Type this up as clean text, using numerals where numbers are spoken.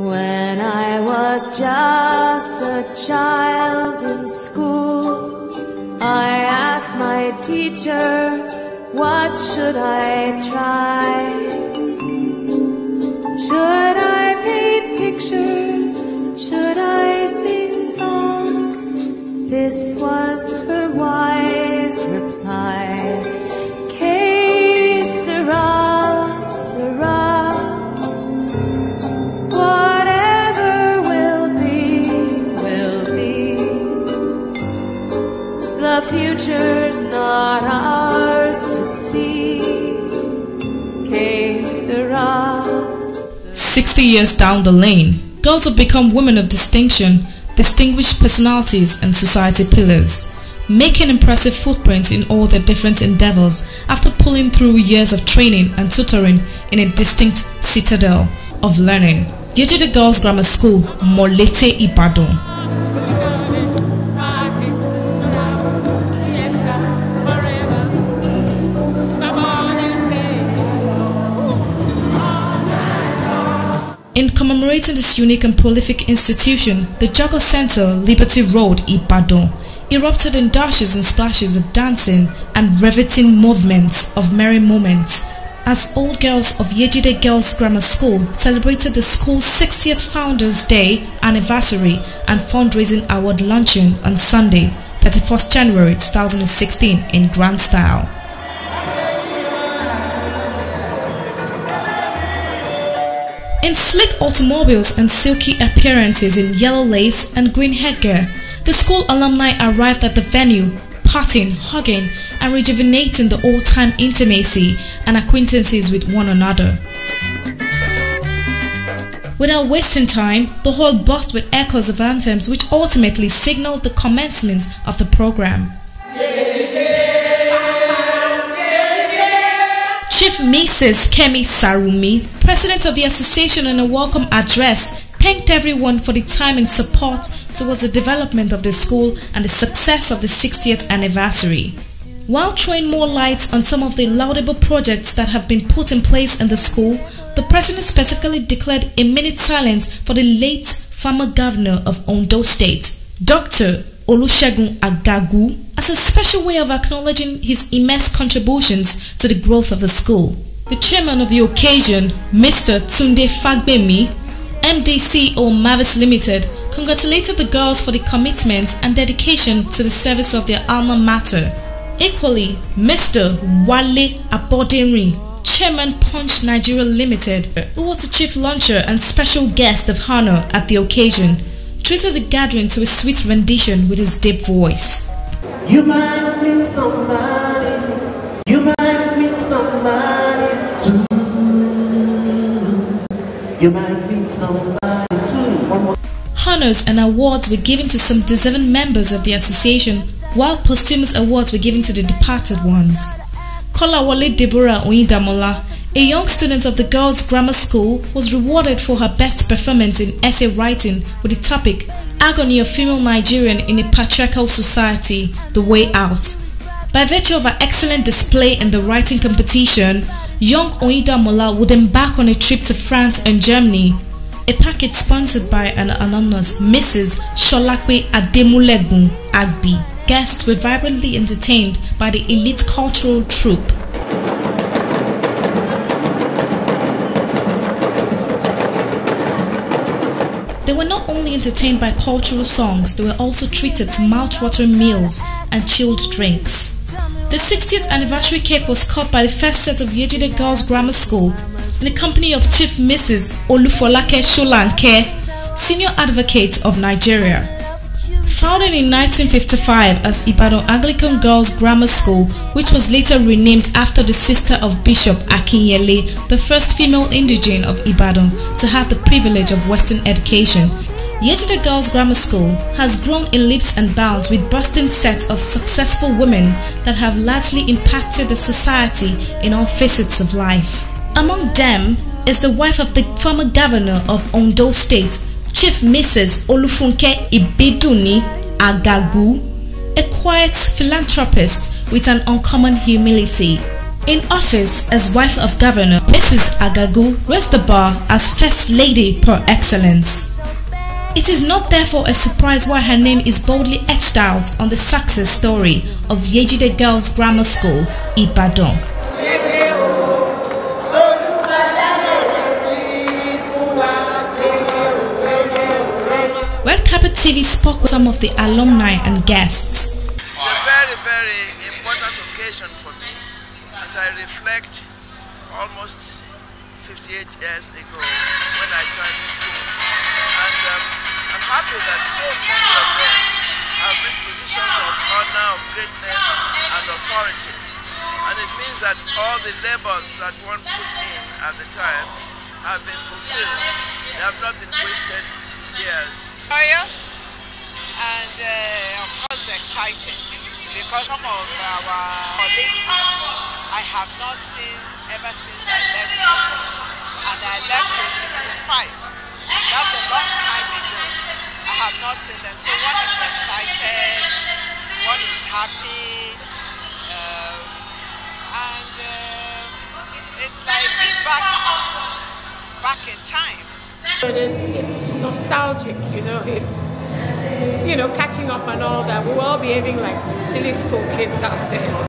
When I was just a child in school, I asked my teacher, what should I try? Should I paint pictures? Should I sing songs? This was her wise reply. Que sera, sera. Whatever will be, will be. The future's not ours to see. Que sera. 60 years down the lane, girls have become women of distinction, distinguished personalities and society pillars, making impressive footprints in all their different endeavors after pulling through years of training and tutoring in a distinct citadel of learning. Yejide Girls Grammar School, Molete, Ibadan. In commemorating this unique and prolific institution, the Jogger Center, Liberty Road, Ibadan, erupted in dashes and splashes of dancing and riveting movements of merry moments as old girls of Yejide Girls Grammar School celebrated the school's 60th Founders Day anniversary and fundraising award luncheon on Sunday, 31st January 2016 in grand style. In sleek automobiles and silky appearances in yellow lace and green headgear, the school alumni arrived at the venue, partying, hugging, and rejuvenating the old-time intimacy and acquaintances with one another. Without wasting time, the hall buzzed with echoes of anthems which ultimately signaled the commencement of the program. Chief Mrs. Kemi Sarumi, president of the association, in a welcome address, thanked everyone for the time and support towards the development of the school and the success of the 60th anniversary. While throwing more light on some of the laudable projects that have been put in place in the school, the president specifically declared a minute silence for the late former governor of Ondo State, Dr. Olusegun Agagu, as a special way of acknowledging his immense contributions to the growth of the school. The chairman of the occasion, Mr. Tunde Fagbemi, MD CEO Mavis Limited, congratulated the girls for the commitment and dedication to the service of their alma mater. Equally, Mr. Wale Abodenrin, Chairman Punch Nigeria Limited, who was the chief launcher and special guest of honor at the occasion, treated the gathering to a sweet rendition with his deep voice. You might meet somebody, you might meet somebody too. You might meet somebody too. Honors and awards were given to some deserving members of the association, while posthumous awards were given to the departed ones. Kolawole Deborah Oyedamola, a young student of the Girls Grammar School, was rewarded for her best performance in essay writing with the topic Agony of Female Nigerian in a Patriarchal Society, The Way Out. By virtue of her excellent display in the writing competition, young Oyedamola would embark on a trip to France and Germany, a package sponsored by an alumnus, Mrs. Sholakwe Ademulegun Agbi. Guests were vibrantly entertained by the elite cultural troupe. They were not only entertained by cultural songs, they were also treated to mouth-watering meals and chilled drinks. The 60th anniversary cake was cut by the first set of Yejide Girls Grammar School in the company of Chief Mrs. Olufolake Sholanke, Senior Advocate of Nigeria. Founded in 1955 as Ibadan Anglican Girls Grammar School, which was later renamed after the sister of Bishop Akinyele, the first female indigene of Ibadan to have the privilege of Western education, Yejide Girls Grammar School has grown in leaps and bounds with bursting set of successful women that have largely impacted the society in all facets of life. Among them is the wife of the former governor of Ondo State, Chief Mrs. Olufunke Ibidunni Agagu, a quiet philanthropist with an uncommon humility. In office as wife of governor, Mrs. Agagu raised the bar as First Lady par excellence. It is not therefore a surprise why her name is boldly etched out on the success story of Yejide Grammar School, Ibadan. Red Carpet TV spoke with some of the alumni and guests. It's a very, very important occasion for me as I reflect almost 58 years ago when I joined the school. And I'm happy that so many of them have reached positions of honor, of greatness and authority. And it means that all the labors that one put in at the time have been fulfilled. They have not been wasted years. Joyous and of course exciting, because some of our colleagues I have not seen ever since I left school, and I left in 65. That's a long time ago. I have not seen them, so one is excited, one is happy, and it's like being back in time. But it's nostalgic, it's catching up and all that. We're all behaving like silly school kids out there.